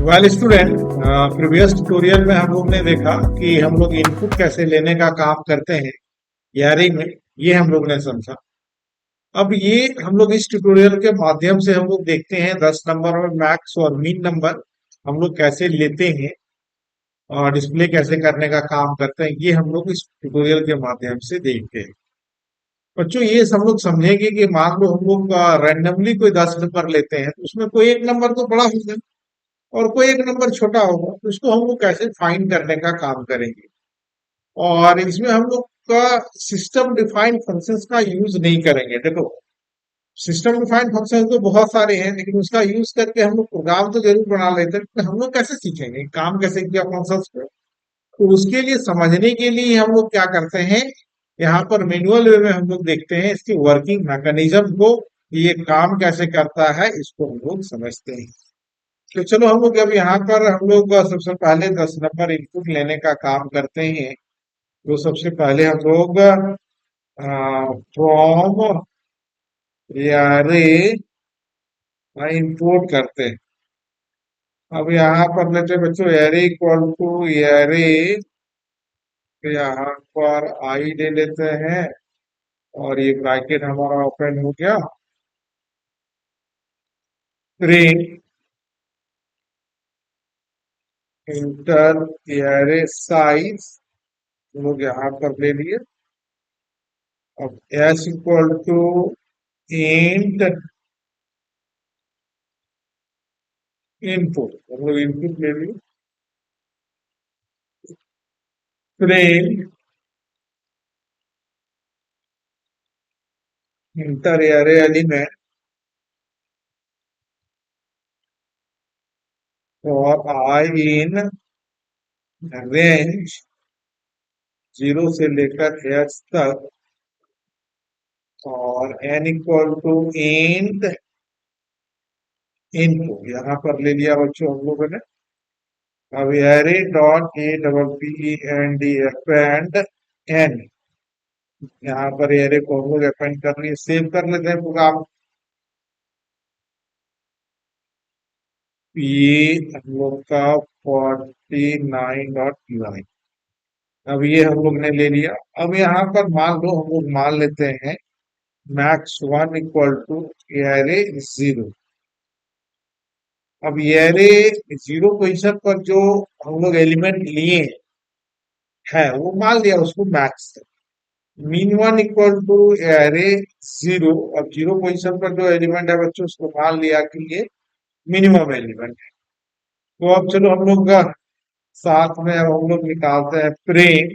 Well student, previous tutorial में हम लोग ने देखा कि हम लोग इनपुट कैसे लेने का काम करते हैं यारी में। ये हम लोग ने समझा। अब ये हम लोग इस ट्यूटोरियल के माध्यम से हम लोग देखते हैं 10 नंबर और मैक्स और मीन नंबर हम लोग कैसे लेते हैं और डिस्प्ले कैसे करने का काम करते हैं। ये हम लोग इस ट्यूटोरियल के माध्यम से देखते हैं। बच्चों, ये सब लोग समझेंगे कि मान लो हम लोग रैंडमली कोई 10 नंबर लेते हैं तो उसमें कोई एक नंबर तो बड़ा होगा और कोई एक नंबर छोटा होगा, तो उसको हम लोग कैसे फाइंड करने का काम करेंगे। और इसमें हम लोग का सिस्टम डिफाइंड फंक्शंस का यूज नहीं करेंगे। देखो, सिस्टम डिफाइंड फंक्शंस तो बहुत सारे हैं, लेकिन उसका यूज करके हम लोग प्रोग्राम तो जरूर बना लेते हैं, लेकिन हम लोग कैसे सीखेंगे काम कैसे किया फंक्शंस को। तो उसके लिए समझने के लिए हम लोग क्या करते हैं, यहाँ पर मैनुअल वे में हम लोग देखते हैं इसकी वर्किंग मैकेनिज्म को, ये काम कैसे करता है इसको हम लोग समझते हैं। तो चलो हम लोग अब यहाँ पर हम लोग सबसे पहले 10 नंबर इनपुट लेने का काम करते हैं। तो सबसे पहले हम लोग फ्रॉम यारे इम्पोर्ट करते हैं। अब यहाँ पर लेते हैं बच्चों एरे इक्वल टू एरे, तो यहाँ पर आई ले लेते हैं और ये ब्रैकेट हमारा ओपन हो गया। प्रिंट इंटर एरे साइज हम लोग यहाँ पर ले लिए। अब s equal to int input हम लोग इनपुट ले लिए। प्रिंट इंटर एरे एलिमेंट और आई इन रेंज 0 से लेकर एच तक, और n equal to int input यहाँ पर ले लिया बच्चों हम लोगों ने। अब array dot a double p n d append n, यहाँ पर एरे को हम लोग अपेंड कर लिए। सेव कर लेते हैं प्रोग्राम। ये हम लोग का 49.9। अब ये हम लोग ने ले लिया। अब यहाँ पर मान लो हम लोग मान लेते हैं max one equal to array 0। अब एरे 0 पोजिशन पर जो हम लोग एलिमेंट लिए हैं वो मान लिया उसको max. Min one equal to array 0। अब 0 पोजिशन पर जो एलिमेंट है बच्चों उसको मान लिया कि ये मिनिमम एलिमेंट है। तो अब चलो हम लोग का साथ में अब हम लोग निकालते हैं print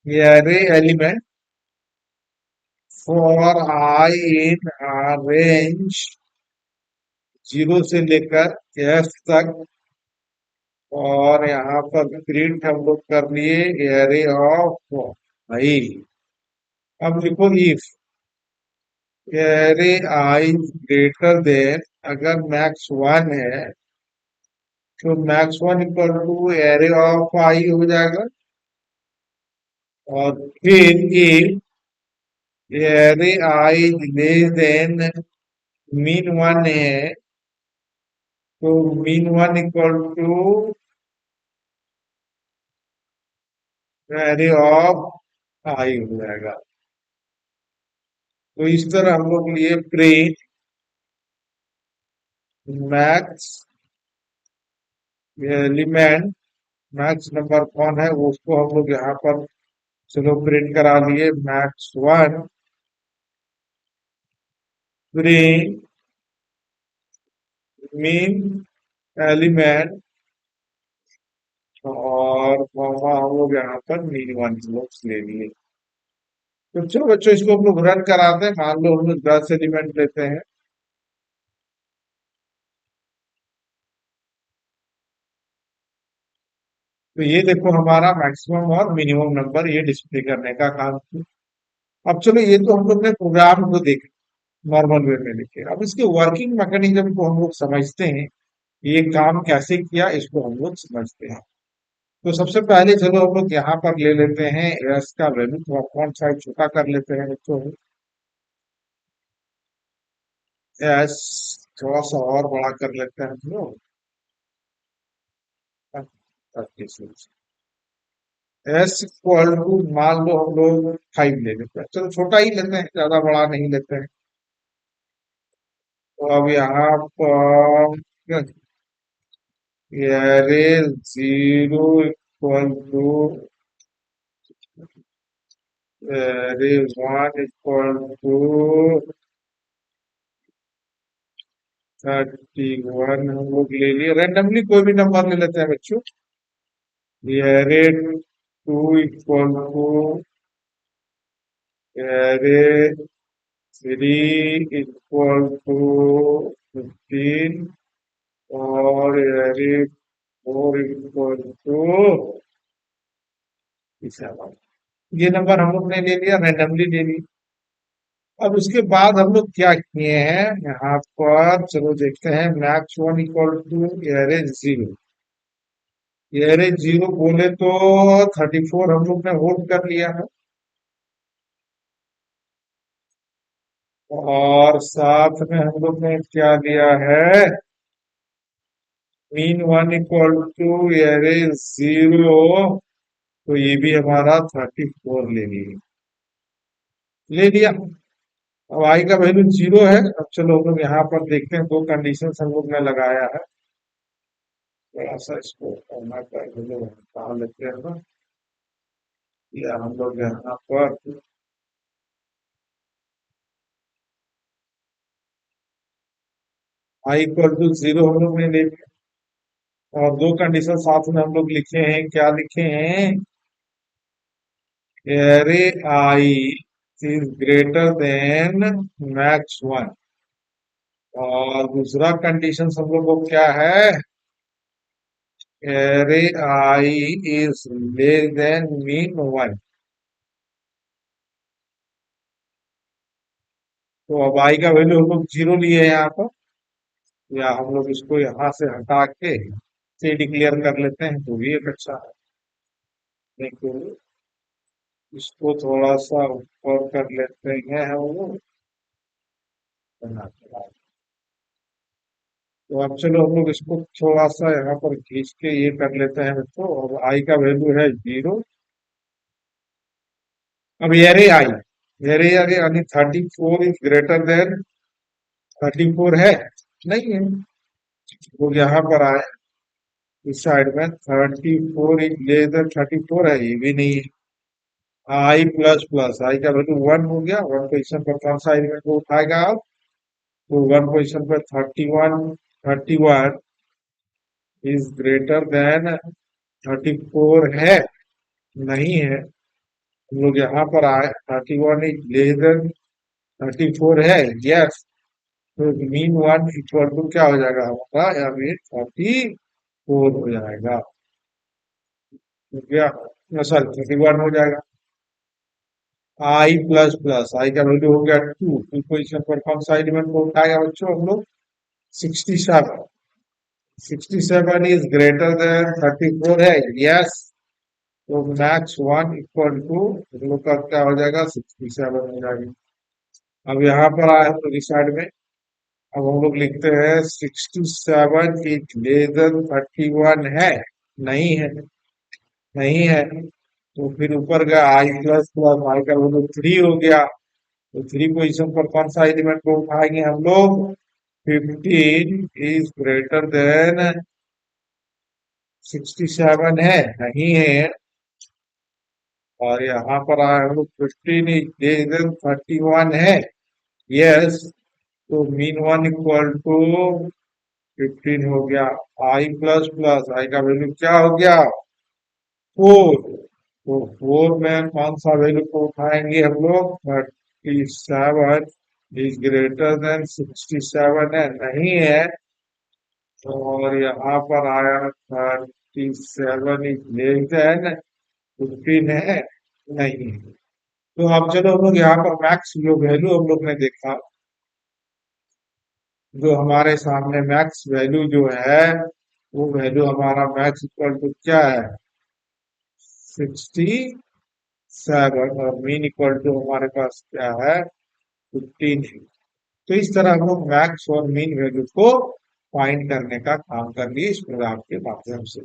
array element for I in range 0 से लेकर एफ तक, और यहाँ पर प्रिंट हम लोग कर लिए एरे ऑफ आई। अब लिखो if array i greater than, अगर मैक्स वन है तो max one equal to array of i हो जाएगा। और फिर if array i less than min one है तो min one equal to array of i हो जाएगा। तो इस तरह हम लोग लिए print max element, max number कौन है वो उसको हम लोग यहाँ पर चलो प्रिंट करा लिए max one. Print mean element और कॉमा हम लोग यहाँ पर मीन वन लोग ले लिए। तो चलो बच्चों इसको हम लोग रन कराते हैं। मान लो हम लोग 10 एलिमेंट लेते हैं। तो ये देखो हमारा मैक्सिमम और मिनिमम नंबर ये डिस्प्ले करने का काम किया। अब चलो ये तो हम लोग ने प्रोग्राम को देख नॉर्मल वे में लिखे। अब इसके वर्किंग मैकेनिज्म को हम लोग समझते हैं, ये काम कैसे किया इसको हम लोग समझते हैं। तो सबसे पहले चलो हम लोग यहाँ पर ले लेते हैं एस का वैल्यू, थोड़ा फॉन्ट साइज छोटा कर लेते हैं बच्चों। एस थोड़ा सा और बड़ा कर लेते हैं हम लोग। 36। एस इक्वल टू मान लो हम लोग 5 ले लेते हैं, चलो छोटा ही लेते हैं, ज्यादा बड़ा नहीं लेते हैं। तो अब यहाँ पर array 0 equal to array 1 equal to 31 हम लोग ले लिए, रेंडमली कोई भी नंबर ले लेते हैं बच्चों। Array 2 equal to array 3 equal to 15 और एरे 4 इक्वल टू 7। ये नंबर हम लोग ने ले लिया, रेंडमली ले लिया। अब उसके बाद हम लोग क्या किए हैं यहाँ पर, चलो देखते हैं। Max 1 equal to average 0। Average 0 बोले तो 34 हम लोग ने होल्ड कर लिया है। और साथ में हम लोग ने क्या लिया है, मीन 1 इक्वल टू एवरेज 0। तो ये भी हमारा 34 ले लिया। अब आई का वैल्यू 0 है। अब चलो हम लोग यहाँ पर देखते हैं, दो कंडीशन हम लोग ने लगाया है। थोड़ा सा इसको करना का वैल्यू कहा लेते हैं ना, या हम लोग यहाँ पर आई इक्वल टू 0 हम लोग ने ले लिया। और दो कंडीशन साथ में हम लोग लिखे हैं, क्या लिखे हैं, array I is greater than max 1। और दूसरा कंडीशन हम लोग को क्या है, array I is less than mean 1। तो अब आई का वैल्यू हम लोग 0 लिए हैं यहाँ पर, या हम लोग इसको यहाँ से हटा के से डिक्लेयर कर लेते हैं, तो भी एक अच्छा है। देखो इसको थोड़ा सा ऊपर कर लेते हैं हम लोग। तो अब चलो हम लोग इसको थोड़ा सा यहाँ पर खींच के ये कर लेते हैं बच्चों। और आई का वैल्यू है 0। अब एरे आई यानी 34 इज ग्रेटर देन 34 है, नहीं है। तो यहाँ पर आए इस साइड में 34 इज लेस देन 34 है, ये भी नहीं है। आई प्लस प्लस आई का वैल्यू 1 हो गया। 1 पोजिशन पर कौन सा एलिमेंट को उठाएगा आप, तो 1 पोजिशन पर 31 इज ग्रेटर देन 34 है, नहीं है। हम लोग यहाँ पर आए, 31 इज लेस देन 34 है, यस। तो मीन 1 इक्वल टू क्या हो जाएगा हमारा, या मीन 34 हो जाएगा। तो क्या, सॉरी 31 हो जाएगा। आई प्लस प्लस आई का वैल्यू हो गया 2 पोजिशन पर कौन सा एलिमेंट को उठाएगा बच्चों हम लोग, 67। 67 इज ग्रेटर देन 34 है, यस। तो मैक्स 1 इक्वल टू हम लोग का क्या हो जाएगा, 67 हो जाएगा। अब यहाँ पर आए हम लोग इस साइड में। अब हम लोग लिखते हैं 67 इज लेस देन 31 है, नहीं है, नहीं है। तो फिर ऊपर का आई प्लस प्लस आई का वैल्यू 3 हो गया। तो 3 पोजिशन पर कौन सा एलिमेंट को उठाएंगे हम लोग, 15 इज ग्रेटर देन 67 है, नहीं है। और यहाँ पर आए हम लोग 15 इज लेस देन 31 है, यस। तो मीन 1 इक्वल टू 15 हो गया। आई प्लस प्लस आई का वैल्यू क्या हो गया, 4। तो 4 में कौन सा वैल्यू को उठाएंगे हम लोग, 37 इज ग्रेटर देन 67 है, नहीं है। और यहाँ पर आया 37 इज लेस देन 15 है, नहीं है। तो अब चलो हम लोग यहाँ पर मैक्स जो वैल्यू हम लोग ने देखा, जो हमारे सामने मैक्स वैल्यू जो है, वो वैल्यू हमारा मैक्स इक्वल टू क्या है, 67। और मीन इक्वल टू हमारे पास क्या है, 15 है। तो इस तरह हम लोग मैक्स और मीन वैल्यू को फाइंड करने का काम कर लिए इस प्रोग्राम के माध्यम से।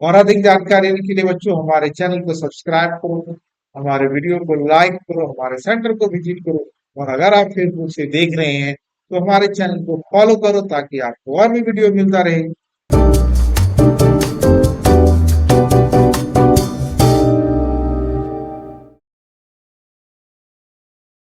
और अधिक जानकारी के लिए बच्चों हमारे चैनल को सब्सक्राइब करो, हमारे वीडियो को लाइक करो, हमारे सेंटर को विजिट करो, और अगर आप फेसबुक से देख रहे हैं तो हमारे चैनल को फॉलो करो ताकि आपको और भी वीडियो मिलता रहे।